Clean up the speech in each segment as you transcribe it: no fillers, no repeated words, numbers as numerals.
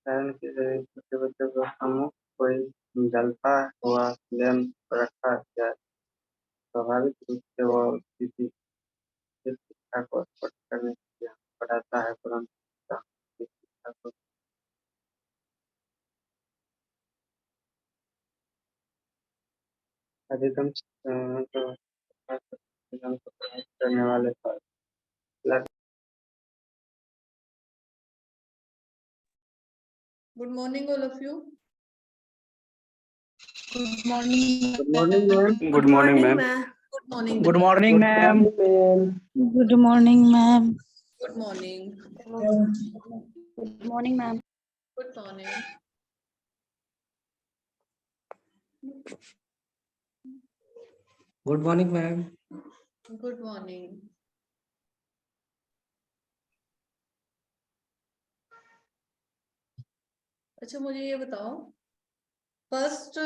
Siren के जरिए छोटे बच्चों को सम्मुख कोई जलता हुआ लैंप रखा जाए। स्वाभाविक रूप से वह स्थिति इस शिक्षा को स्पष्ट करने के लिए बढ़ाता है, परंतु इस शिक्षा को अधिकतम जीवन को प्रभावित करने वाले पर Good morning, all of you. Good morning. Good morning, ma'am. Good morning, ma'am. Good morning. Good morning, ma'am. Good morning, ma'am. Good morning. Good morning, ma'am. Good morning. Good morning, ma'am. Good morning. अच्छा मुझे ये बताओ, first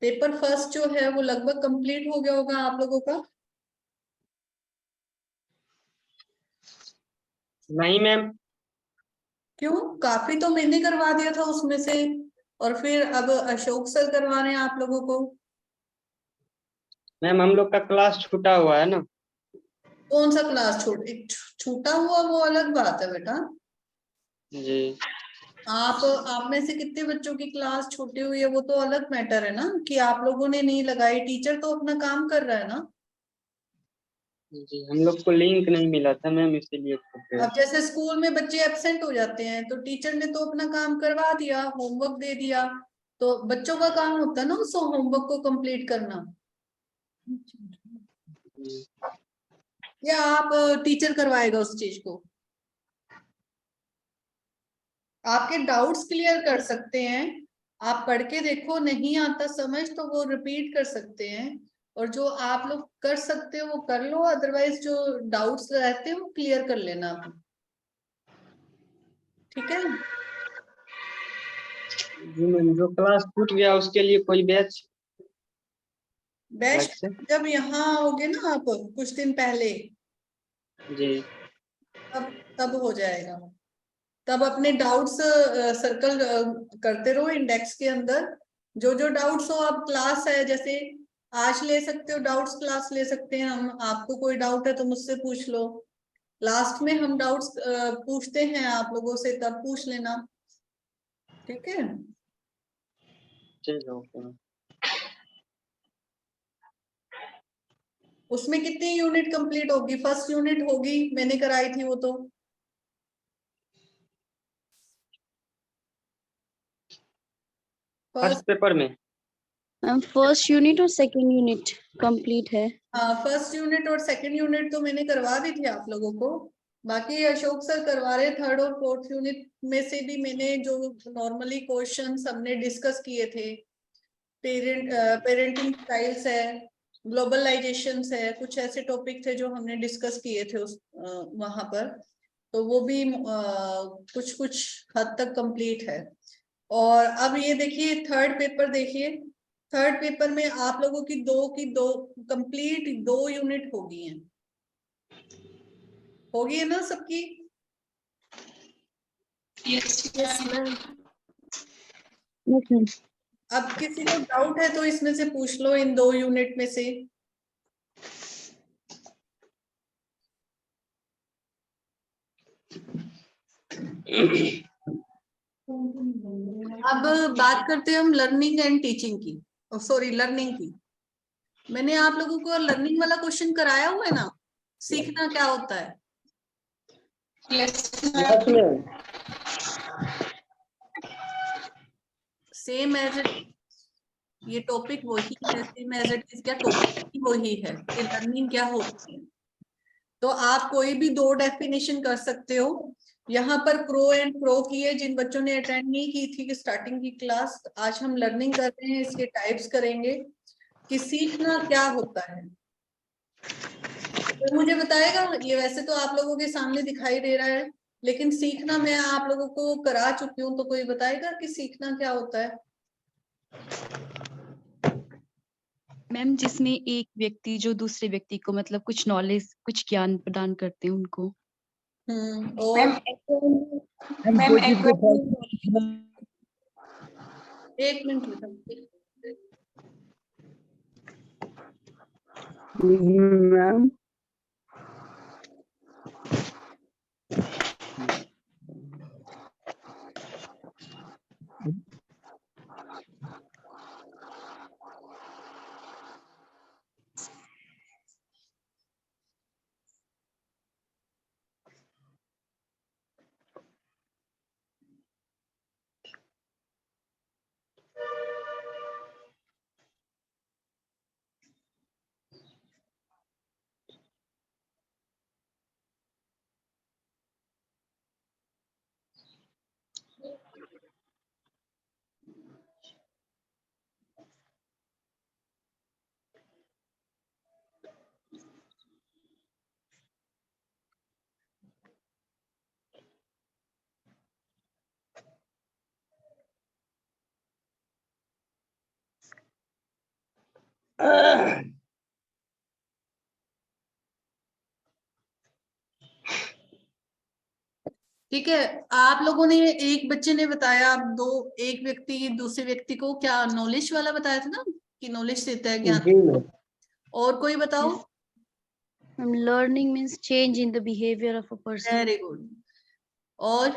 paper first जो है वो लगभग complete हो गया होगा आप लोगों का? नहीं मैम। क्यों? काफी तो मैंने करवा दिया था उसमें से, और फिर अब अशोक सर करवा रहे हैं आप लोगों को। मैम हम लोग का क्लास छूटा हुआ है ना। कौन सा क्लास छूटा हुआ? वो अलग बात है बेटा। जी। आप में से कितने बच्चों की क्लास छूटी हुई है वो तो अलग मैटर है ना, कि आप लोगों ने नहीं लगाई। टीचर तो अपना काम कर रहा है ना। जी हम लोग को लिंक नहीं मिला था मैम, इसीलिए छूटे। अब जैसे स्कूल में बच्चे एब्सेंट हो जाते हैं तो टीचर ने तो अपना काम करवा दिया, होमवर्क दे दिया, तो बच्चों का काम होता है ना उस होमवर्क को कंप्लीट करना। जी। या आप टीचर करवाएगा उस चीज को? आपके डाउट्स क्लियर कर सकते हैं, आप पढ़ के देखो, नहीं आता समझ तो वो रिपीट कर सकते हैं, और जो आप लोग कर सकते हो वो कर लो, अदरवाइज जो डाउट्स रहते हैं वो क्लियर कर लेना आप। ठीक है? जी मैम, जो क्लास छूट गया उसके लिए कोई बैच अलग बेस्ट। से? जब यहाँ आओगे ना आप कुछ दिन पहले, जी। तब हो जाएगा। तब अपने डाउट्स सर्कल करते रहो इंडेक्स के अंदर। जो जो डाउट्स हो, आप क्लास है जैसे आज ले सकते हो, डाउट्स क्लास ले सकते हैं हम। आपको कोई डाउट है तो मुझसे पूछ लो। लास्ट में हम डाउट्स पूछते हैं आप लोगों से, तब पूछ लेना। ठीक है? ठीक है, ओके मैम। उसमें कितनी यूनिट कंप्लीट होगी? फर्स्ट यूनिट होगी, मैंने कराई थी वो तो। फर्स्ट फर्स्ट, पेपर में। मैम फर्स्ट यूनिट और सेकंड यूनिट कंप्लीट है। हाँ फर्स्ट यूनिट और सेकंड यूनिट तो मैंने करवा दी थी आप लोगों को। बाकी अशोक सर करवा रहे थर्ड और फोर्थ यूनिट में से भी। मैंने जो नॉर्मली क्वेश्चन हमने डिस्कस किए थे, पेरेंटिंग स्टाइल्स है, ग्लोबलाइजेशन है, कुछ ऐसे टॉपिक थे जो हमने डिस्कस किए थे उस वहां पर। तो वो भी कुछ कुछ हद तक कंप्लीट है। और अब ये देखिए थर्ड पेपर देखिए। थर्ड पेपर में आप लोगों की दो कंप्लीट 2 यूनिट होगी हैं। होगी है ना सबकी? Yes ma'am. Yes ma'am. अब किसी को डाउट है तो इसमें से पूछ लो, इन 2 यूनिट में से। अब बात करते हैं हम लर्निंग एंड टीचिंग की, सॉरी लर्निंग की। मैंने आप लोगों को लर्निंग वाला क्वेश्चन कराया हुआ है ना, सीखना क्या होता है? Yes ma'am. सेम एज ये टॉपिक वही है, सेम एज इट इज। क्या टॉपिक वही है कि लर्निंग क्या होती है। तो आप कोई भी 2 डेफिनेशन कर सकते हो। यहाँ पर प्रो एंड प्रो की है, जिन बच्चों ने अटेंड नहीं की थी कि स्टार्टिंग की क्लास, आज हम लर्निंग कर रहे हैं, इसके टाइप्स करेंगे कि सीखना क्या होता है। तो मुझे बताएगा, ये वैसे तो आप लोगों के सामने दिखाई दे रहा है, लेकिन सीखना मैं आप लोगों को करा चुकी हूँ, तो कोई बताएगा कि सीखना क्या होता है? मैम जिसमें एक व्यक्ति जो दूसरे व्यक्ति को मतलब कुछ नॉलेज कुछ ज्ञान प्रदान करते हैं उनको। और मैम कोई चीज को एक मिनट बेटा। मैम ठीक है, आप लोगों ने, एक बच्चे ने बताया, एक व्यक्ति दूसरे व्यक्ति को क्या नॉलेज वाला बताया था ना, कि नॉलेज देता है, ज्ञान। जी मैम। और कोई बताओ। Learning means change in the behavior of a person. Very good. और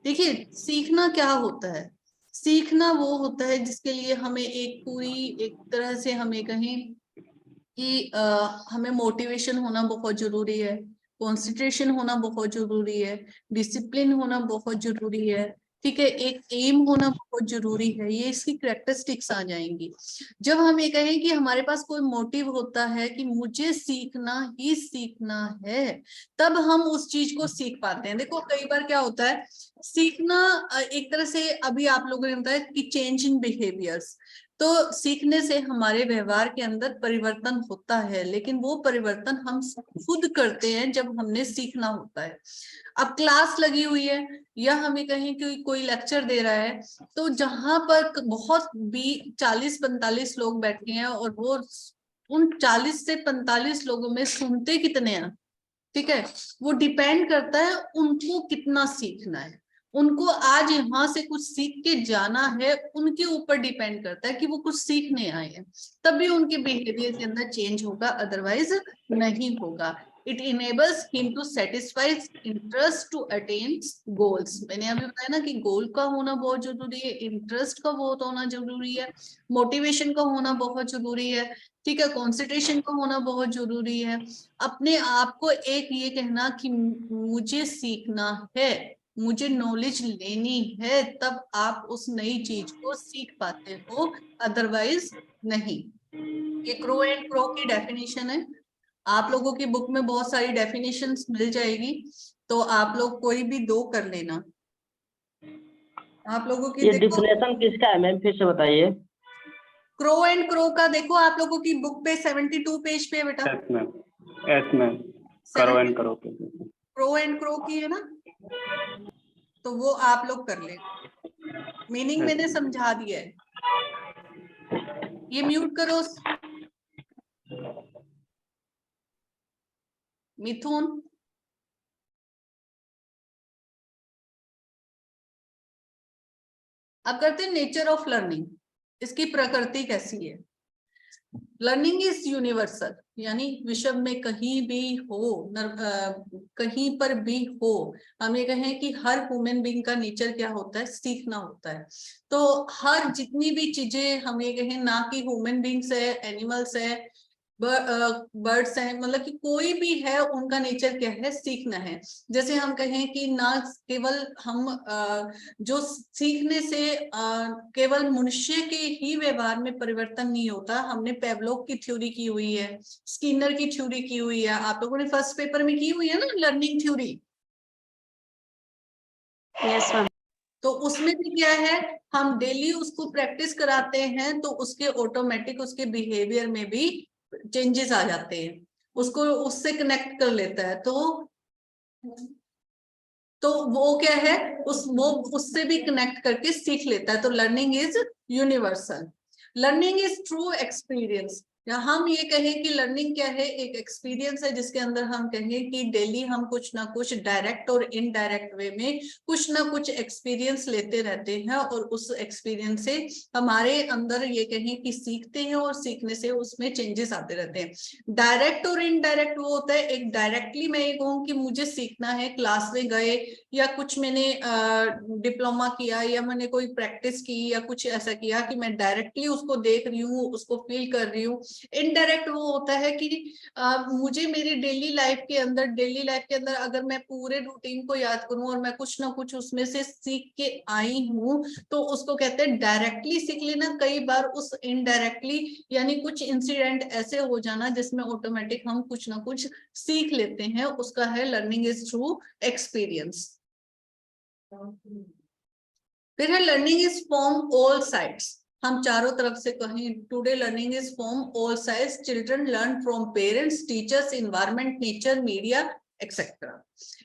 देखिए, सीखना क्या होता है? सीखना वो होता है जिसके लिए हमें एक तरह से हमें कहें कि हमें मोटिवेशन होना बहुत जरूरी है, कंसंट्रेशन होना बहुत जरूरी है, डिसिप्लिन होना बहुत जरूरी है, ठीक है, एक एम होना बहुत जरूरी है। ये इसकी कैरेक्टरिस्टिक्स आ जाएंगी। जब हम ये कहें कि हमारे पास कोई मोटिव होता है कि मुझे सीखना ही सीखना है, तब हम उस चीज को सीख पाते हैं। देखो, कई बार क्या होता है, सीखना एक तरह से, अभी आप लोगों ने बताया कि चेंज इन बिहेवियर्स, तो सीखने से हमारे व्यवहार के अंदर परिवर्तन होता है, लेकिन वो परिवर्तन हम खुद करते हैं जब हमने सीखना होता है। अब क्लास लगी हुई है या हमें कहीं कोई लेक्चर दे रहा है, तो जहां पर बहुत भी 40-45 लोग बैठे हैं और वो उन 40 से 45 लोगों में सुनते कितने हैं, ठीक है, वो डिपेंड करता है उनको कितना सीखना है। उनको आज यहाँ से कुछ सीख के जाना है, उनके ऊपर डिपेंड करता है कि वो कुछ सीखने आए हैं, तभी उनके बिहेवियर के अंदर चेंज होगा, अदरवाइज नहीं होगा। It enables him to satisfy interest to attain goals. मैंने अभी बताया ना कि गोल का होना बहुत जरूरी है, इंटरेस्ट का बहुत होना जरूरी है, मोटिवेशन का होना बहुत जरूरी है, ठीक है, कॉन्सेंट्रेशन का होना बहुत जरूरी है। अपने आप को एक ये कहना कि मुझे सीखना है, मुझे नॉलेज लेनी है, तब आप उस नई चीज को सीख पाते हो, अदरवाइज नहीं। ये क्रो एंड क्रो की डेफिनेशन है। आप लोगों की बुक में बहुत सारी डेफिनेशंस मिल जाएगी, तो आप लोग कोई भी दो कर लेना। आप लोगों की ये देखो, डिफिनेशन किसका है मैम, फिर से बताइए। क्रो एंड क्रो का देखो आप लोगों की बुक पे 72 पेज पे बेटा। यस मैम, यस मैम, करो एंड करो पे। क्रो एंड क्रो की है ना, तो वो आप लोग कर ले। मीनिंग मैंने समझा दिया है। ये म्यूट करो मिथुन। अब करते हैं नेचर ऑफ लर्निंग, इसकी प्रकृति कैसी है। लर्निंग इज यूनिवर्सल, यानी विश्व में कहीं भी हो, कहीं पर भी हो, हम ये कहें कि हर ह्यूमन बीइंग का नेचर क्या होता है, सीखना होता है। तो हर जितनी भी चीजें हम ये कहें, ना कि ह्यूमन बीइंग्स है, एनिमल्स है, बर्ड्स हैं, मतलब कि कोई भी है, उनका नेचर क्या है, सीखना है। जैसे हम कहें कि ना केवल हम जो सीखने से केवल मनुष्य के ही व्यवहार में परिवर्तन नहीं होता। हमने पेवलोव की थ्योरी की हुई है, स्किनर की थ्योरी की हुई है, आप लोगों ने फर्स्ट पेपर में की हुई है ना लर्निंग थ्योरी। Yes, ma'am. तो उसमें भी क्या है, हम डेली उसको प्रैक्टिस कराते हैं, तो उसके ऑटोमेटिक उसके बिहेवियर में भी चेंजेस आ जाते हैं, उसको उससे कनेक्ट कर लेता है। तो वो क्या है, वो उससे भी कनेक्ट करके सीख लेता है। तो learning is universal. Learning is true experience, या हम ये कहें कि लर्निंग क्या है, एक एक्सपीरियंस है जिसके अंदर हम कहें कि डेली हम कुछ ना कुछ डायरेक्ट और इनडायरेक्ट वे में कुछ ना कुछ एक्सपीरियंस लेते रहते हैं, और उस एक्सपीरियंस से हमारे अंदर ये कहें कि सीखते हैं, और सीखने से उसमें चेंजेस आते रहते हैं। डायरेक्ट और इनडायरेक्ट वो होता है, एक डायरेक्टली मैं ये कहूँ कि मुझे सीखना है, क्लास में गए या कुछ मैंने डिप्लोमा किया या मैंने कोई प्रैक्टिस की या कुछ ऐसा किया कि मैं डायरेक्टली उसको देख रही हूँ, उसको फील कर रही हूँ। इनडायरेक्ट वो होता है कि मुझे मेरी डेली लाइफ के अंदर अगर मैं पूरे रूटीन को याद करूं और मैं कुछ ना कुछ उसमें से सीख के आई हूं, तो उसको कहते हैं डायरेक्टली सीख लेना। कई बार उस इनडायरेक्टली यानी कुछ इंसिडेंट ऐसे हो जाना जिसमें ऑटोमेटिक हम कुछ ना कुछ सीख लेते हैं, उसका है लर्निंग इज थ्रू एक्सपीरियंस। फिर है learning is from all sides. हम चारों तरफ से कहें, today learning is from all sides, children learn from parents, teachers, environment, nature, media etcetera.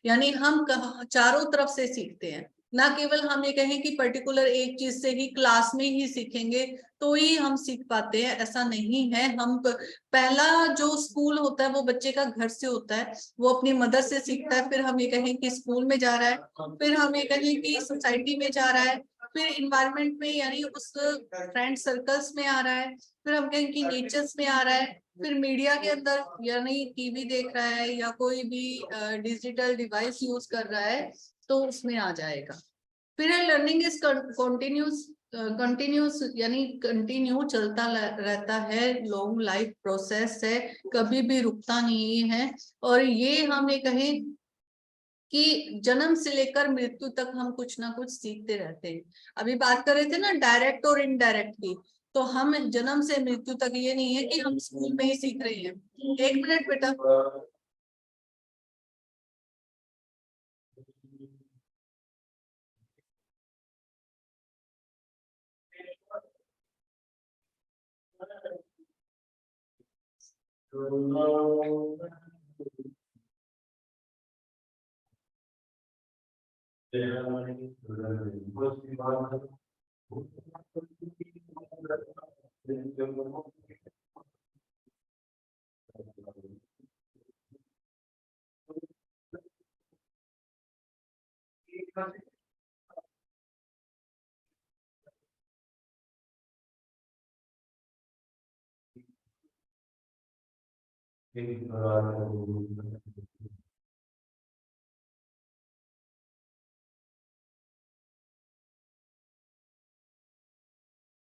यानी हम चारों तरफ से सीखते हैं। ना केवल हम ये कहें कि पर्टिकुलर एक चीज से ही क्लास में ही सीखेंगे तो ही हम सीख पाते हैं, ऐसा नहीं है। हम पहला जो स्कूल होता है वो बच्चे का घर से होता है, वो अपनी मदर से सीखता है, फिर हम ये कहें कि स्कूल में जा रहा है, फिर हम ये कहें कि सोसाइटी में जा रहा है, फिर इन्वायरमेंट में यानी उस फ्रेंड सर्कल्स में आ रहा है, फिर हम कहें कि नेचर्स में आ रहा है, फिर मीडिया के अंदर यानी टीवी देख रहा है या कोई भी डिजिटल डिवाइस यूज कर रहा है तो उसमें आ जाएगा। फिर लर्निंग इज कंटिन्यूस यानी कंटिन्यू चलता रहता है, लॉन्ग लाइफ प्रोसेस है, कभी भी रुकता नहीं है। और ये हम ये कहें कि जन्म से लेकर मृत्यु तक हम कुछ ना कुछ सीखते रहते हैं। अभी बात कर रहे थे ना डायरेक्ट और इनडायरेक्ट की, तो हम जन्म से मृत्यु तक ये नहीं है कि हम स्कूल में ही सीख रहे हैं। 1 मिनट बेटा।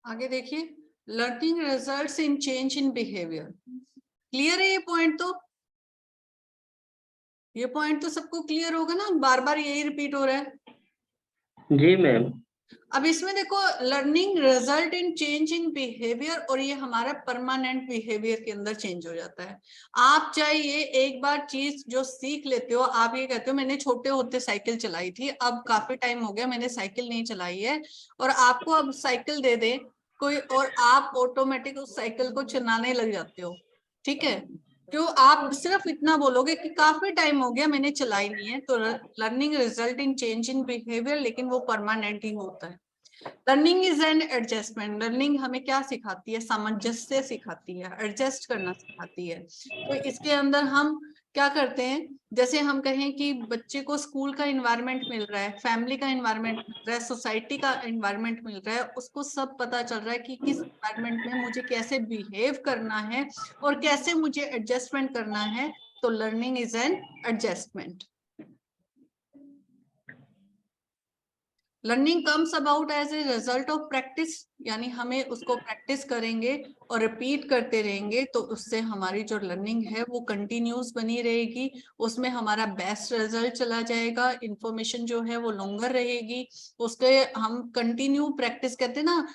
आगे देखिए, learning results in change in behaviour. Clear है ये पॉइंट? तो ये पॉइंट तो सबको क्लियर होगा ना, बार बार यही रिपीट हो रहा है। जी मैम। अब इसमें देखो, learning result in change in behaviour, और ये हमारा परमानेंट बिहेवियर के अंदर चेंज हो जाता है। आप चाहे ये एक बार चीज जो सीख लेते हो, आप ये कहते हो मैंने छोटे होते साइकिल चलाई थी, अब काफी टाइम हो गया मैंने साइकिल नहीं चलाई है, और आपको अब साइकिल दे दे कोई और आप ऑटोमेटिक उस साइकिल को चलाने लग जाते हो। ठीक है, क्यों? आप सिर्फ इतना बोलोगे कि काफी टाइम हो गया मैंने चलाई नहीं है। तो learning result in change in behaviour, लेकिन वो परमानेंट ही होता है। Learning is an adjustment. Learning हमें क्या सिखाती है? सामंजस्य सिखाती है, एडजस्ट करना सिखाती है। तो इसके अंदर हम क्या करते हैं, जैसे हम कहें कि बच्चे को स्कूल का एनवायरनमेंट मिल रहा है, फैमिली का एनवायरनमेंट मिल रहा है, सोसाइटी का एनवायरनमेंट मिल रहा है, उसको सब पता चल रहा है कि किस एनवायरनमेंट में मुझे कैसे बिहेव करना है और कैसे मुझे एडजस्टमेंट करना है। तो learning is an adjustment. Learning comes about as a result of practice, यानी हमें उसको प्रैक्टिस करेंगे और रिपीट करते रहेंगे तो उससे हमारी जो लर्निंग है वो कंटिन्यूस बनी रहेगी, उसमें हमारा बेस्ट रिजल्ट चला जाएगा, इंफॉर्मेशन जो है वो लॉन्गर रहेगी, उसके हम कंटिन्यू प्रैक्टिस कहते हैं ना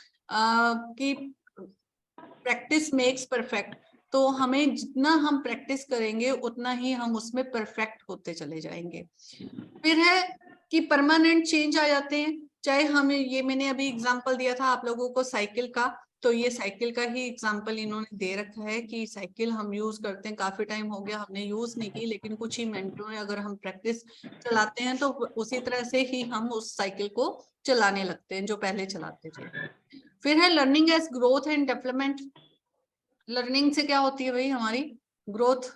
कि प्रैक्टिस मेक्स परफेक्ट। तो हमें जितना हम प्रैक्टिस करेंगे उतना ही हम उसमें परफेक्ट होते चले जाएंगे। फिर है कि परमानेंट चेंज आ जाते हैं, चाहे हमें ये मैंने अभी एग्जांपल दिया था आप लोगों को साइकिल का, तो ये साइकिल का ही एग्जांपल इन्होंने दे रखा है कि साइकिल हम यूज करते हैं, काफी टाइम हो गया हमने यूज नहीं की, लेकिन कुछ ही मिनटों में अगर हम प्रैक्टिस चलाते हैं तो उसी तरह से ही हम उस साइकिल को चलाने लगते हैं जो पहले चलाते थे। फिर है learning as growth and development. Learning से क्या होती है भाई? हमारी ग्रोथ।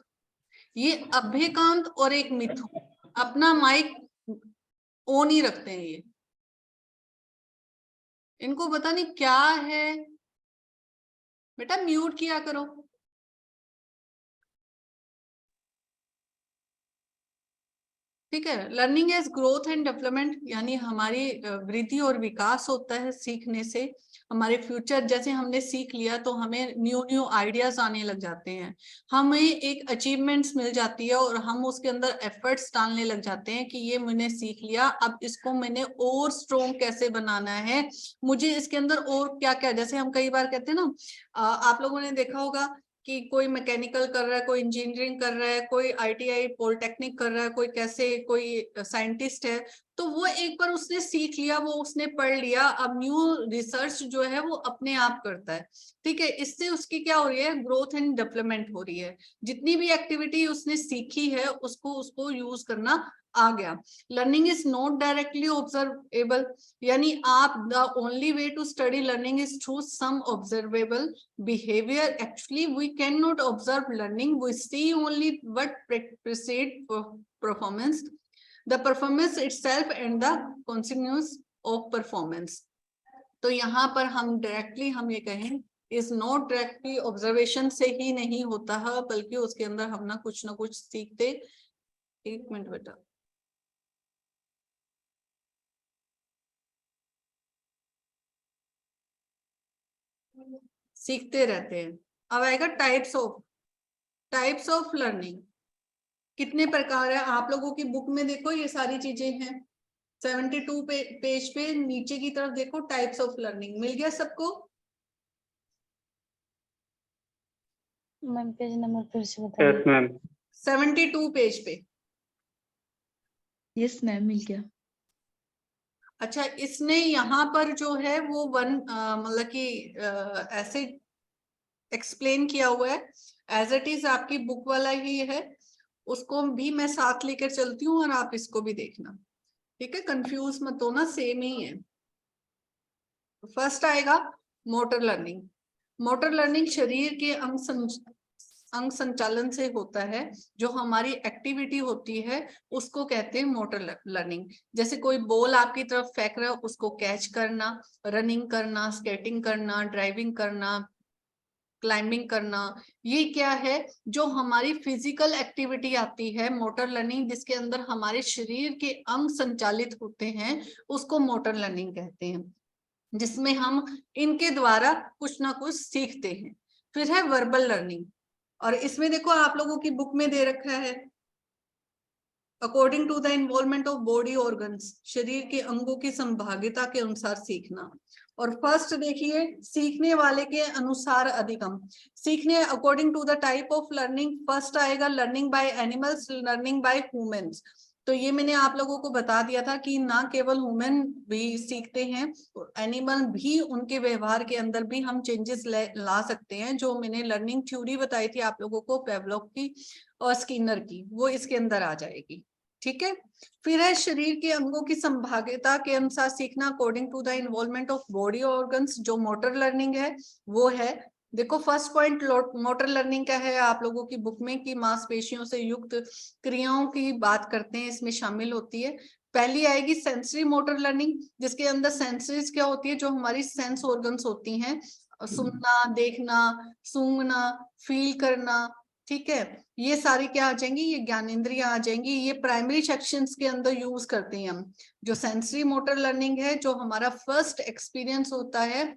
ये अभ्यकांत और एक मिथु अपना माइक ऑन ही रखते हैं, ये इनको पता नहीं क्या है, बेटा म्यूट किया करो। ठीक है, learning as growth and development, यानी हमारी वृद्धि और विकास होता है सीखने से। हमारे फ्यूचर जैसे हमने सीख लिया तो हमें न्यू न्यू आइडियाज आने लग जाते हैं, हमें एक अचीवमेंट्स मिल जाती है और हम उसके अंदर एफर्ट्स डालने लग जाते हैं कि ये मैंने सीख लिया, अब इसको मैंने और स्ट्रॉन्ग कैसे बनाना है, मुझे इसके अंदर और क्या क्या। जैसे हम कई बार कहते हैं ना, आप लोगों ने देखा होगा कि कोई मैकेनिकल कर रहा है, कोई इंजीनियरिंग कर रहा है, कोई आईटीआई पॉलिटेक्निक कर रहा है, कोई कैसे, कोई साइंटिस्ट है, तो वो एक बार उसने सीख लिया, वो उसने पढ़ लिया, अब न्यू रिसर्च जो है वो अपने आप करता है। ठीक है, इससे उसकी क्या हो रही है, ग्रोथ एंड डेवलपमेंट हो रही है। जितनी भी एक्टिविटी उसने सीखी है उसको यूज करना आ गया। Learning is not directly observable, यानी आप the only way to study learning is through some observable behavior. Actually we cannot observe learning, we see only what precede performance, the performance itself and the consequence of performance. तो यहाँ पर हम directly हम ये कहें is not directly observation से ही नहीं होता है, बल्कि उसके अंदर हम ना कुछ सीखते। एक मिनट बेटा, सीखते रहते हैं। अब आएगा टाइप्स ऑफ लर्निंग। कितने प्रकार है आप लोगों की बुक में, देखो ये सारी चीजें हैं। 72 पेज पे नीचे की तरफ देखो, टाइप्स ऑफ लर्निंग मिल गया सबको? मैम पेज नंबर फिर से बताइए। Yes ma'am. 72 पेज पे। यस मैम, मिल गया। अच्छा, इसने यहाँ पर जो है वो मतलब कि ऐसे एक्सप्लेन किया हुआ है, एज इट इज आपकी बुक वाला ही है, उसको भी मैं साथ लेकर चलती हूँ और आप इसको भी देखना। ठीक है, कंफ्यूज मत होना, सेम ही है। फर्स्ट आएगा मोटर लर्निंग। मोटर लर्निंग शरीर के अंग संचालन से होता है, जो हमारी एक्टिविटी होती है उसको कहते हैं मोटर लर्निंग। जैसे कोई बॉल आपकी तरफ फेंक रहा है, उसको कैच करना, रनिंग करना, स्केटिंग करना, ड्राइविंग करना, क्लाइंबिंग करना, ये क्या है, जो हमारी फिजिकल एक्टिविटी आती है मोटर लर्निंग, जिसके अंदर हमारे शरीर के अंग संचालित होते हैं, उसको मोटर लर्निंग कहते हैं, जिसमें हम इनके द्वारा कुछ ना कुछ सीखते हैं। फिर है वर्बल लर्निंग, और इसमें देखो आप लोगों की बुक में दे रखा है according to the involvement of body organs, शरीर के अंगों की संभाव्यता के अनुसार सीखना। और फर्स्ट देखिए, सीखने वाले के अनुसार अधिगम। सीखने according to the type of learning, first आएगा learning by animals, learning by humans. तो ये मैंने आप लोगों को बता दिया था कि ना केवल ह्यूमन भी सीखते हैं, एनिमल भी, उनके व्यवहार के अंदर भी हम चेंजेस ला सकते हैं। जो मैंने लर्निंग थ्योरी बताई थी आप लोगों को, पेवलोव की और स्किनर की, वो इसके अंदर आ जाएगी। ठीक है, फिर है शरीर के अंगों की संभाव्यता के अनुसार सीखना according to the involvement of body organs, जो मोटर लर्निंग है वो है। देखो फर्स्ट पॉइंट मोटर लर्निंग का है आप लोगों की बुक में कि मांसपेशियों से युक्त क्रियाओं की बात करते हैं, इसमें शामिल होती है। पहली आएगी सेंसरी मोटर लर्निंग, जिसके अंदर सेंसरीज क्या होती है, जो हमारी सेंस ऑर्गन्स होती हैं, सुनना, देखना, सूंघना, फील करना। ठीक है, ये सारी क्या आ जाएंगी, ये ज्ञानेंद्रियां आ जाएंगी, ये प्राइमरी सेक्शंस के अंदर यूज करते हैं हम। जो सेंसरी मोटर लर्निंग है, जो हमारा फर्स्ट एक्सपीरियंस होता है,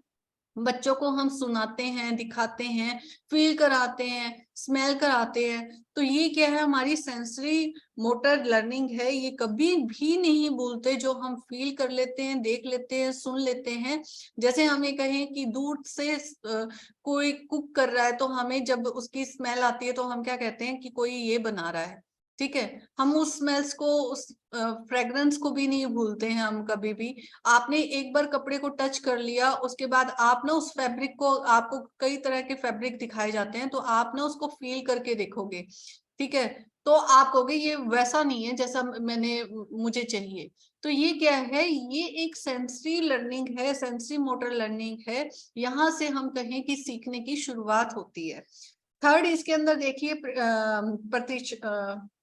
बच्चों को हम सुनाते हैं, दिखाते हैं, फील कराते हैं, स्मेल कराते हैं, तो ये क्या है, हमारी सेंसरी मोटर लर्निंग है। ये कभी भी नहीं भूलते, जो हम फील कर लेते हैं, देख लेते हैं, सुन लेते हैं। जैसे हम ये कहें कि दूर से कोई कुक कर रहा है, तो हमें जब उसकी स्मेल आती है तो हम क्या कहते हैं कि कोई ये बना रहा है। ठीक है, हम उस स्मेल्स को, उस फ्रेग्रेंस को भी नहीं भूलते हैं हम कभी भी। आपने एक बार कपड़े को टच कर लिया, उसके बाद आप ना उस फैब्रिक को, आपको कई तरह के फैब्रिक दिखाए जाते हैं, तो आप ना उसको फील करके देखोगे। ठीक है, तो आप कहोगे ये वैसा नहीं है जैसा मुझे चाहिए। तो ये क्या है, ये एक सेंसरी लर्निंग है, सेंसरी मोटर लर्निंग है। यहाँ से हम कहें कि सीखने की शुरुआत होती है। थर्ड, इसके अंदर देखिए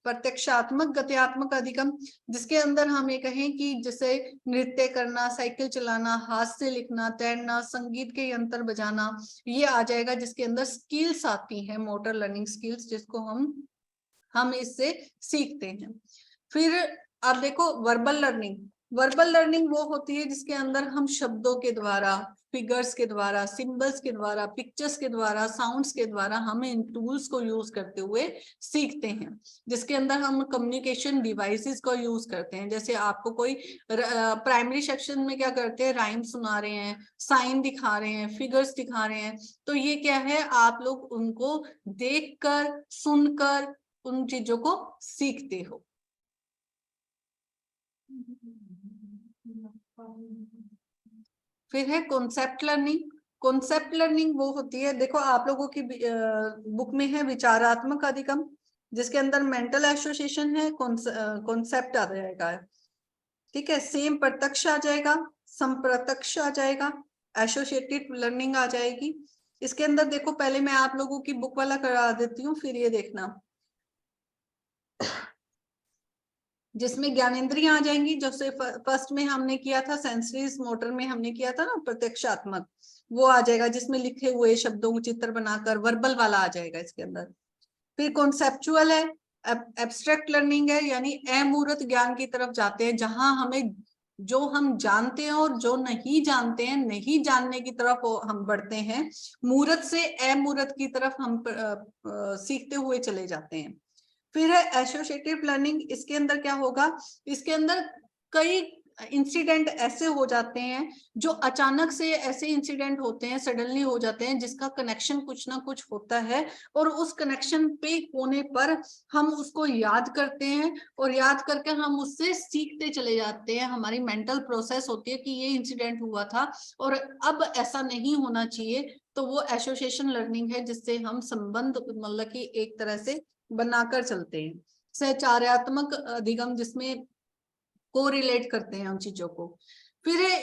प्रत्यक्षात्मक गत्यात्मक अधिगम, जिसके अंदर हम ये कहें कि जैसे नृत्य करना, साइकिल चलाना, हाथ से लिखना, तैरना, संगीत के यंत्र बजाना, ये आ जाएगा, जिसके अंदर स्किल्स आती हैं, मोटर लर्निंग स्किल्स, जिसको हम इससे सीखते हैं। फिर अब देखो वर्बल लर्निंग। वर्बल लर्निंग वो होती है जिसके अंदर हम शब्दों के द्वारा, फिगर्स के द्वारा, सिंबल्स के द्वारा, पिक्चर्स के द्वारा, साउंड्स के द्वारा हम इन टूल्स को यूज करते हुए सीखते हैं, जिसके अंदर हम कम्युनिकेशन डिवाइसेस को यूज करते हैं। जैसे आपको कोई प्राइमरी सेक्शन में क्या करते हैं, राइम सुना रहे हैं, साइन दिखा रहे हैं, फिगर्स दिखा रहे हैं, तो ये क्या है, आप लोग उनको देखकर, सुनकर उन चीजों को सीखते हो। फिर है कॉन्सेप्ट लर्निंग। कॉन्सेप्ट लर्निंग वो होती है, देखो आप लोगों की बुक में है विचारात्मक अधिगम, जिसके अंदर मेंटल एसोसिएशन है, कॉन्सेप्ट आ जाएगा, ठीक है। सेम प्रत्यक्ष आ जाएगा, संप्रत्यक्ष आ जाएगा, एसोसिएटेड लर्निंग आ जाएगी। इसके अंदर देखो, पहले मैं आप लोगों की बुक वाला करा देती हूँ, फिर ये देखना, जिसमें ज्ञानेंद्रियां आ जाएंगी। जैसे फर्स्ट में हमने किया था सेंसरीज मोटर में हमने किया था ना प्रत्यक्षात्मक, वो आ जाएगा, जिसमें लिखे हुए शब्दों को चित्र बनाकर वर्बल वाला आ जाएगा इसके अंदर। फिर कॉन्सेप्चुअल है, एब्स्ट्रैक्ट लर्निंग है, यानी अमूर्त ज्ञान की तरफ जाते हैं, जहां हमें जो हम जानते हैं और जो नहीं जानते हैं, नहीं जानने की तरफ हम बढ़ते हैं, मूर्त से अमूर्त की तरफ हम सीखते हुए चले जाते हैं। फिर है एसोसिएटिव लर्निंग। इसके अंदर क्या होगा, इसके अंदर कई इंसिडेंट ऐसे हो जाते हैं जो अचानक से ऐसे इंसिडेंट होते हैं, सडनली हो जाते हैं, जिसका कनेक्शन कुछ ना कुछ होता है, और उस कनेक्शन पे होने पर हम उसको याद करते हैं, और याद करके हम उससे सीखते चले जाते हैं। हमारी मेंटल प्रोसेस होती है कि ये इंसिडेंट हुआ था और अब ऐसा नहीं होना चाहिए, तो वो एसोसिएशन लर्निंग है, जिससे हम संबंध मतलब कि एक तरह से बनाकर चलते हैं। सहचार्यात्मक अधिगम, जिसमें को रिलेट करते हैं हम चीजों को। फिर है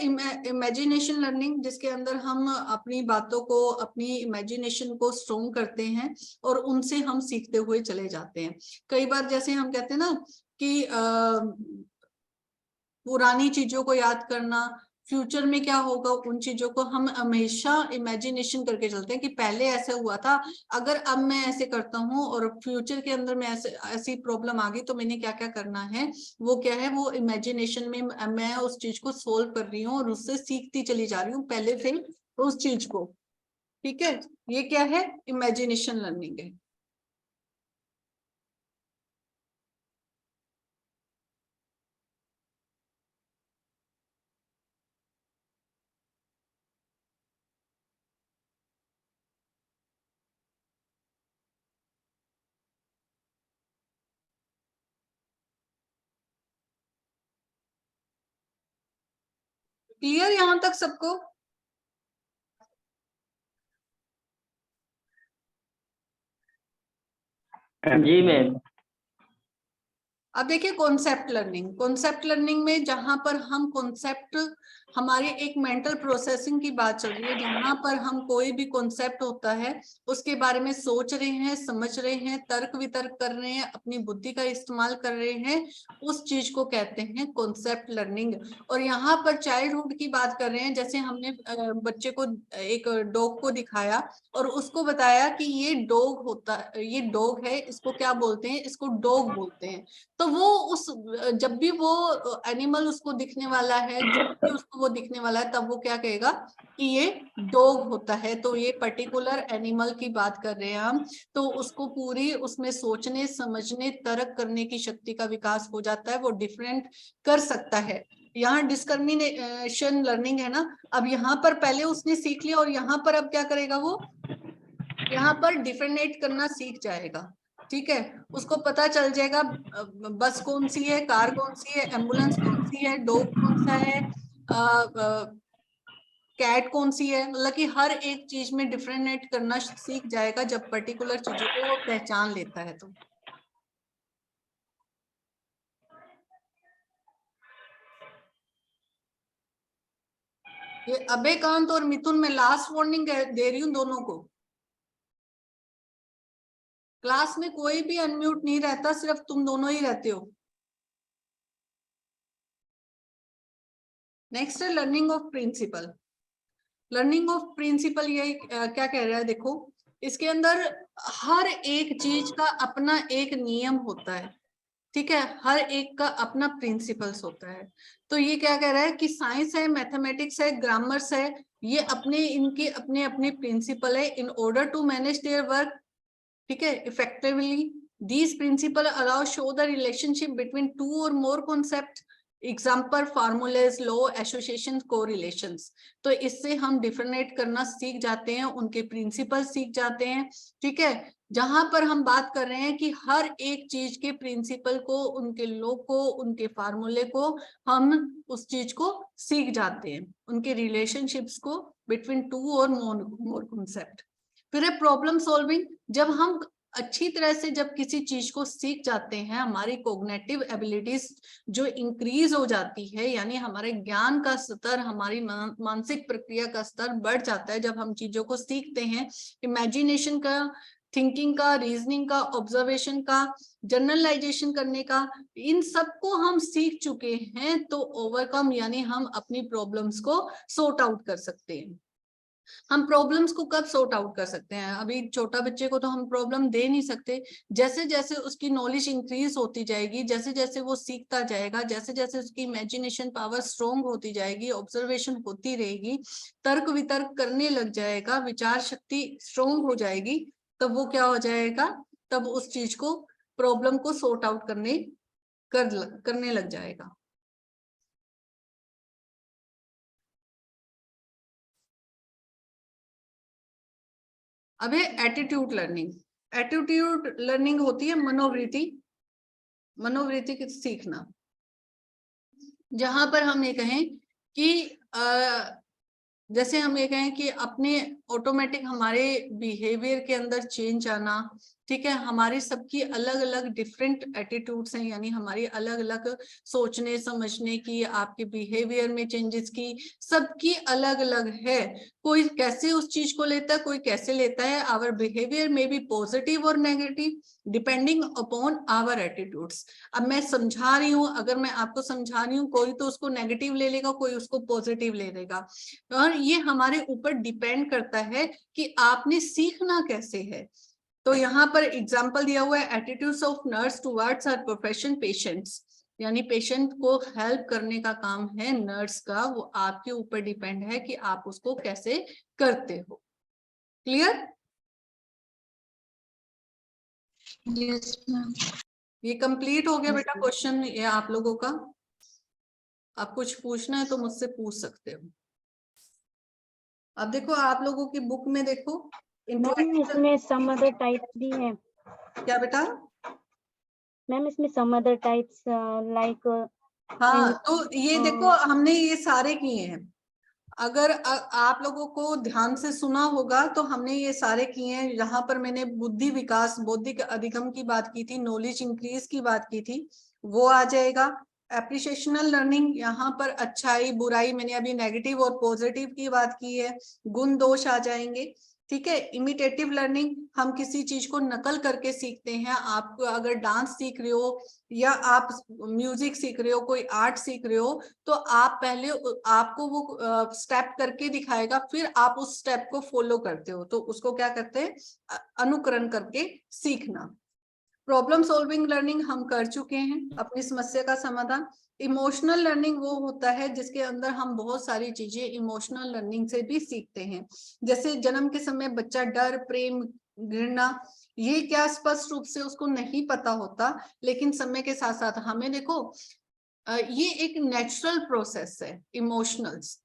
इमेजिनेशन लर्निंग, जिसके अंदर हम अपनी बातों को, अपनी इमेजिनेशन को स्ट्रोंग करते हैं और उनसे हम सीखते हुए चले जाते हैं। कई बार जैसे हम कहते हैं ना कि पुरानी चीजों को याद करना, फ्यूचर में क्या होगा, उन चीजों को हम हमेशा इमेजिनेशन करके चलते हैं कि पहले ऐसे हुआ था, अगर अब मैं ऐसे करता हूँ और फ्यूचर के अंदर मैं ऐसी प्रॉब्लम आ गई तो मैंने क्या क्या करना है, वो क्या है, वो इमेजिनेशन में मैं उस चीज को सोल्व कर रही हूँ और उससे सीखती चली जा रही हूँ पहले से उस चीज को, ठीक है। ये क्या है, इमेजिनेशन लर्निंग है। क्लियर यहां तक सबको? जी मैम। अब देखिए कॉन्सेप्ट लर्निंग। कॉन्सेप्ट लर्निंग में जहां पर हम कॉन्सेप्ट, हमारी एक मेंटल प्रोसेसिंग की बात चल रही है, जहां पर हम कोई भी कॉन्सेप्ट होता है उसके बारे में सोच रहे हैं, समझ रहे हैं, तर्क वितर्क कर रहे हैं, अपनी बुद्धि का इस्तेमाल कर रहे हैं, उस चीज को कहते हैं कॉन्सेप्ट लर्निंग। और यहाँ पर चाइल्डहुड की बात कर रहे हैं, जैसे हमने बच्चे को एक डॉग को दिखाया और उसको बताया कि ये डॉग होता, ये डॉग है, इसको क्या बोलते हैं, इसको डॉग बोलते हैं। तो वो उस, जब भी वो एनिमल उसको दिखने वाला है, जब भी उसको वो दिखने वाला है, तब वो क्या कहेगा कि ये डॉग होता है। तो ये पर्टिकुलर एनिमल की बात कर रहे हैं हम, तो उसको पूरी उसमें सोचने, समझने, तर्क करने की शक्ति का विकास हो जाता है, वो डिफरेंट कर सकता है। यहाँ डिस्क्रिमिनेशन लर्निंग है ना, अब यहाँ पर पहले उसने सीख लिया और यहाँ पर अब क्या करेगा, वो यहाँ पर डिफरेंशिएट करना सीख जाएगा, ठीक है। उसको पता चल जाएगा बस कौन सी है, कार कौन सी है, एम्बुलेंस कौन सी है, डॉग कौन सा है, कैट कौन सी है, मतलब कि हर एक चीज में डिफरेंशिएट करना सीख जाएगा जब पर्टिकुलर चीजों को वो पहचान लेता है। तो ये अभयकांत और मिथुन में लास्ट वार्निंग दे रही हूँ दोनों को। क्लास में कोई भी अनम्यूट नहीं रहता, सिर्फ तुम दोनों ही रहते हो। नेक्स्ट है learning of principle. Learning of principle ये क्या कह रहा है, देखो इसके अंदर हर एक चीज का अपना एक नियम होता है, ठीक है, हर एक का अपना प्रिंसिपल्स होता है। तो ये क्या कह रहा है कि साइंस है, मैथमेटिक्स है, ग्रामर्स है, ये अपने इनके अपने अपने प्रिंसिपल है in order to manage their work, ठीक है, effectively. These principle allow show the relationship between two or more concept, example formulas, law, association, correlations. तो इससे हम डिफरेंशिएट करना सीख जाते हैं, उनके प्रिंसिपल सीख जाते हैं, ठीक है। जहां पर हम बात कर रहे हैं कि हर एक चीज के प्रिंसिपल को, उनके लॉ को, उनके फार्मूले को हम उस चीज को सीख जाते हैं, उनके रिलेशनशिप्स को between two or more concept. फिर है प्रॉब्लम सॉल्विंग। जब हम अच्छी तरह से जब किसी चीज को सीख जाते हैं, हमारी कोग्निटिव एबिलिटीज जो इंक्रीज हो जाती है, यानी हमारे ज्ञान का स्तर, हमारी मानसिक प्रक्रिया का स्तर बढ़ जाता है जब हम चीजों को सीखते हैं। इमेजिनेशन का, थिंकिंग का, रीजनिंग का, ऑब्जर्वेशन का, जनरलाइजेशन करने का, इन सबको हम सीख चुके हैं तो ओवरकम यानी हम अपनी प्रॉब्लम्स को सॉर्ट आउट कर सकते हैं। हम प्रॉब्लम्स को कब सॉर्ट आउट कर सकते हैं? अभी छोटा बच्चे को तो हम प्रॉब्लम दे नहीं सकते। जैसे जैसे उसकी नॉलेज इंक्रीज होती जाएगी, जैसे जैसे वो सीखता जाएगा, जैसे जैसे उसकी इमेजिनेशन पावर स्ट्रोंग होती जाएगी, ऑब्जर्वेशन होती रहेगी, तर्क वितर्क करने लग जाएगा, विचार शक्ति स्ट्रोंग हो जाएगी, तब वो क्या हो जाएगा, तब उस चीज को, प्रॉब्लम को सॉर्ट आउट करने लग जाएगा। अब है एटीट्यूड लर्निंग। एटीट्यूड लर्निंग होती है मनोवृत्ति की सीखना, जहां पर हम ये कहें कि जैसे हम ये कहें कि अपने ऑटोमेटिक हमारे बिहेवियर के अंदर चेंज आना, ठीक है, हमारी सबकी अलग अलग डिफरेंट एटीट्यूड्स हैं, यानी हमारी अलग अलग सोचने समझने की, आपके बिहेवियर में चेंजेस की, सबकी अलग अलग है। कोई कैसे उस चीज को लेता है, कोई कैसे लेता है। आवर बिहेवियर में बी पॉजिटिव और negative depending upon our attitudes. अब मैं समझा रही हूँ, अगर मैं आपको समझा रही हूँ, कोई तो उसको नेगेटिव ले लेगा, कोई उसको पॉजिटिव ले लेगा, और ये हमारे ऊपर डिपेंड करता है कि आपने सीखना कैसे है। तो यहाँ पर एग्जाम्पल दिया हुआ है, attitudes of nurse towards our profession patients, यानी पेशेंट को हेल्प करने का काम है नर्स का, वो आपके ऊपर डिपेंड है कि आप उसको कैसे करते हो। क्लियर? Yes, ma'am. ये कंप्लीट हो गया बेटा क्वेश्चन ये आप लोगों का। आप कुछ पूछना है तो मुझसे पूछ सकते हो। अब देखो आप लोगों की बुक में देखो, मैम इसमें सम अदर टाइप्स भी हैं। क्या बेटा? मैम इसमें सम अदर टाइप्स लाइक, हाँ, तो ये देखो हमने ये सारे किए हैं। अगर आप लोगों को ध्यान से सुना होगा तो हमने ये सारे किए हैं। यहाँ पर मैंने बुद्धि विकास, बौद्धिक अधिगम की बात की थी, नॉलेज इंक्रीज की बात की थी, वो आ जाएगा। एप्रिसिएशनल लर्निंग, यहाँ पर अच्छाई बुराई, मैंने अभी नेगेटिव और पॉजिटिव की बात की है, गुण दोष आ जाएंगे। ठीक है। इमिटेटिव लर्निंग, हम किसी चीज को नकल करके सीखते हैं। आप अगर डांस सीख रहे हो या आप म्यूजिक सीख रहे हो, कोई आर्ट सीख रहे हो, तो आप पहले आपको वो स्टेप करके दिखाएगा, फिर आप उस स्टेप को फॉलो करते हो, तो उसको क्या करते हैं, अनुकरण करके सीखना। प्रॉब्लम सॉल्विंग लर्निंग हम कर चुके हैं, अपनी समस्या का समाधान। इमोशनल लर्निंग वो होता है जिसके अंदर हम बहुत सारी चीजें इमोशनल लर्निंग से भी सीखते हैं। जैसे जन्म के समय बच्चा डर, प्रेम, घृणा, ये क्या स्पष्ट रूप से उसको नहीं पता होता, लेकिन समय के साथ साथ हमें देखो ये एक नेचुरल प्रोसेस है। इमोशनल्स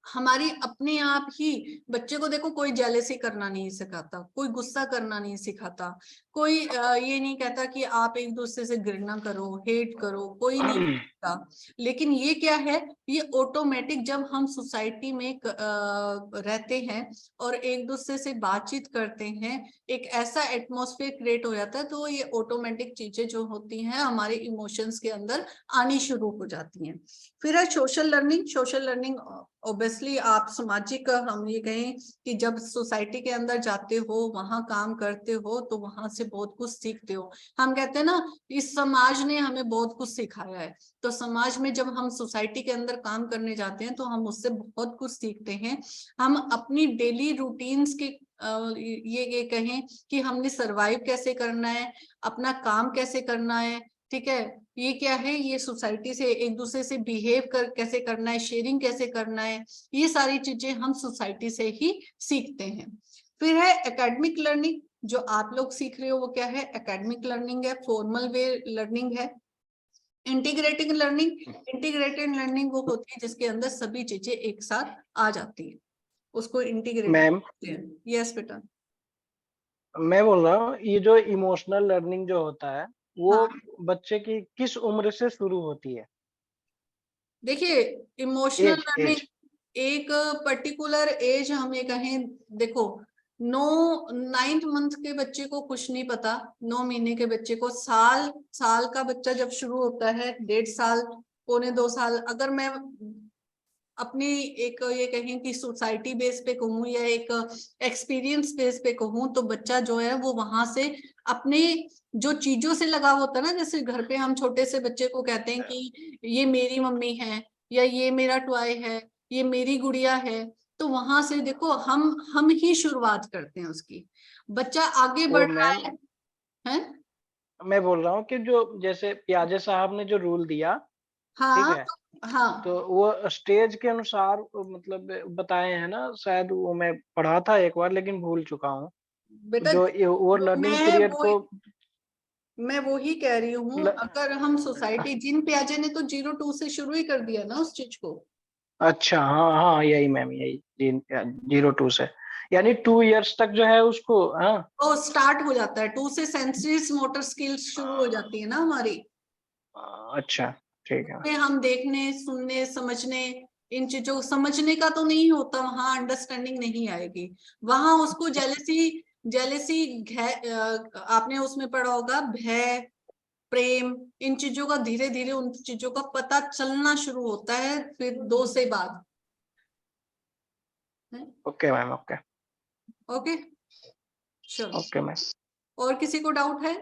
हमारी अपने आप ही, बच्चे को देखो कोई जेलेसी करना नहीं सिखाता, कोई गुस्सा करना नहीं सिखाता, कोई ये नहीं कहता कि आप एक दूसरे से घृणा करो, हेट करो, कोई नहीं कहता। लेकिन ये क्या है, ये ऑटोमेटिक जब हम सोसाइटी में रहते हैं और एक दूसरे से बातचीत करते हैं, एक ऐसा एटमॉस्फेयर क्रिएट हो जाता है, तो ये ऑटोमेटिक चीजें जो होती हैं हमारे इमोशंस के अंदर आनी शुरू हो जाती हैं। फिर है social learning. Social learning obviously आप सामाजिक, हम ये कहें कि जब सोसाइटी के अंदर जाते हो, वहां काम करते हो, तो वहां से बहुत कुछ सीखते हो। हम कहते हैं ना, इस समाज ने हमें बहुत कुछ सिखाया है, तो समाज में जब हम सोसाइटी के अंदर काम करने जाते हैं तो हम उससे बहुत कुछ सीखते हैं। हम अपनी डेली रूटीन्स के ये कहें कि हमने सरवाइव कैसे करना है, अपना काम कैसे करना है, ठीक है, ये क्या है, ये सोसाइटी से एक दूसरे से बिहेव कैसे करना है, शेयरिंग कैसे करना है, ये सारी चीजें हम सोसाइटी से ही सीखते हैं। फिर है एकेडमिक लर्निंग, जो आप लोग सीख रहे हो वो क्या है, एकेडमिक लर्निंग है, फॉर्मल वे लर्निंग है। इंटीग्रेटिंग लर्निंग वो होती है जिसके अंदर सभी चीजें एक साथ आ जाती है, उसको इंटीग्रेट। मैम यस बेटा। मैं बोल रहा हूँ ये जो इमोशनल लर्निंग जो होता है वो हाँ। बच्चे की किस उम्र से शुरू होती है? देखिए इमोशनल एज लर्निंग एक पर्टिकुलर एज हमें कहें, देखो 9th मंथ के बच्चे को कुछ नहीं पता, 9 महीने के बच्चे को, साल का बच्चा जब शुरू होता है, 1.5 साल, 1.25 साल, अगर मैं अपनी एक ये कहें कि सोसाइटी बेस पे कहूँ या एक एक्सपीरियंस बेस पे कहूँ, तो बच्चा जो है वो वहां से अपने जो चीजों से लगाव होता है ना, जैसे घर पे हम छोटे से बच्चे को कहते हैं कि ये मेरी मम्मी है, या ये मेरा टॉय है, ये मेरी गुड़िया है, तो वहां से देखो हम ही शुरुआत करते हैं उसकी। बच्चा आगे वो बढ़ रहा मैम है? मैं बोल रहा हूँ कि जो जैसे पियाजे साहब ने जो रूल दिया, ठीक हाँ है, हाँ तो वो स्टेज के अनुसार मतलब बताए हैं ना, शायद वो मैं पढ़ा था एक बार लेकिन भूल चुका हूँ। बेटा, जो वो लर्निंग पीरियड को मैं वो ही कह रही हूँ, ल... अगर हम सोसाइटी, जिन पियाजे ने तो 0 2 से शुरू ही कर दिया ना उस चीज को। अच्छा, हाँ हाँ यही मैम, यही 0 2 से, यानी 2 इयर्स तक जो है उसको, हाँ तो स्टार्ट हो जाता है 2 से, सेंसरीज मोटर स्किल्स शुरू हो जाती है ना हमारी। अच्छा ठीक है। में हम देखने, सुनने, समझने, इन चीजों को समझने का तो नहीं होता, वहां अंडरस्टैंडिंग नहीं आएगी, वहां उसको जेलेसी जेलेसी आपने उसमें पढ़ा होगा, भय, प्रेम, इन चीजों का धीरे धीरे उन चीजों का पता चलना शुरू होता है फिर 2 से बाद। ओके मैम, ओके ओके चलो, ओके मैम। और किसी को डाउट है?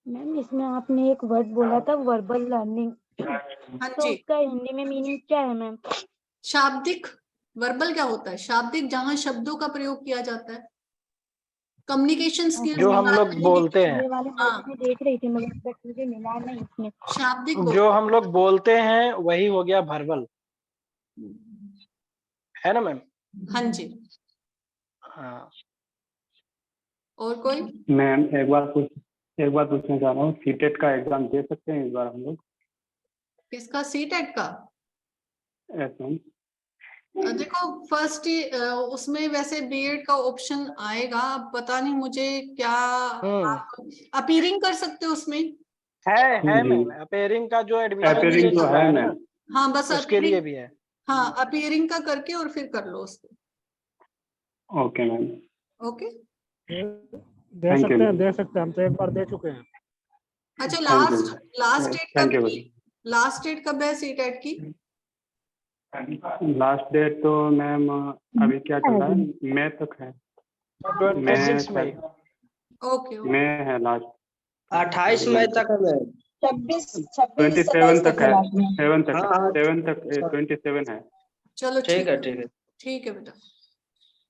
मैम इसमें आपने एक वर्ड बोला था वर्बल लर्निंग, हाँ तो जी, उसका हिंदी में मीनिंग क्या है मैम? शाब्दिक। वर्बल क्या होता है? शाब्दिक, जहां शब्दों का प्रयोग किया जाता है, कम्युनिकेशन स्किल्स जो हम लोग निकालने के बोलते लिए। हैं, ये वाले हाँ, वर्ड में देख रही थी मगर बट मुझे मिला नहीं इसमें। शाब्दिक जो बोलते हम लोग बोलते हैं वही हो गया वर्बल, हैं। है ना मैम? हाँ जी, हाँ और कोई? मैम एक बार पूछना चाह रहा हूँ, सीटेट का एग्जाम दे सकते हैं इस बार हम लोग? किसका? सीटेट का? Yes ma'am. देखो फर्स्ट उसमें वैसे बीएड का ऑप्शन आएगा, अब पता नहीं मुझे क्या, आप अपीयरिंग कर सकते हो उसमें। है जी, मैम, अपेयरिंग का जो एडमिशन के लिए अपेयरिंग तो चल रहा है है मैम। ना, हाँ बस उसके लिए अपीयरिंग, भी है। हाँ अपीयरिंग का करके और फिर कर लो उसको। Okay ma'am, okay, thank you. दे सकते हैं, हम तो एक बार दे चुके हैं। अच्छा thank you, last date thank कब यू। की? लास्ट डेट कब है सीटेट की? लास्ट डेट तो मैम अभी क्या चल रहा है, मई तक है। 26 मई। ओके मई है लास्ट। 28 मई तक है मैम। 27 तक है, 7 तक, हाँ हाँ 7 तक 27 है। चलो ठीक है ठीक है। ठीक है बेटा।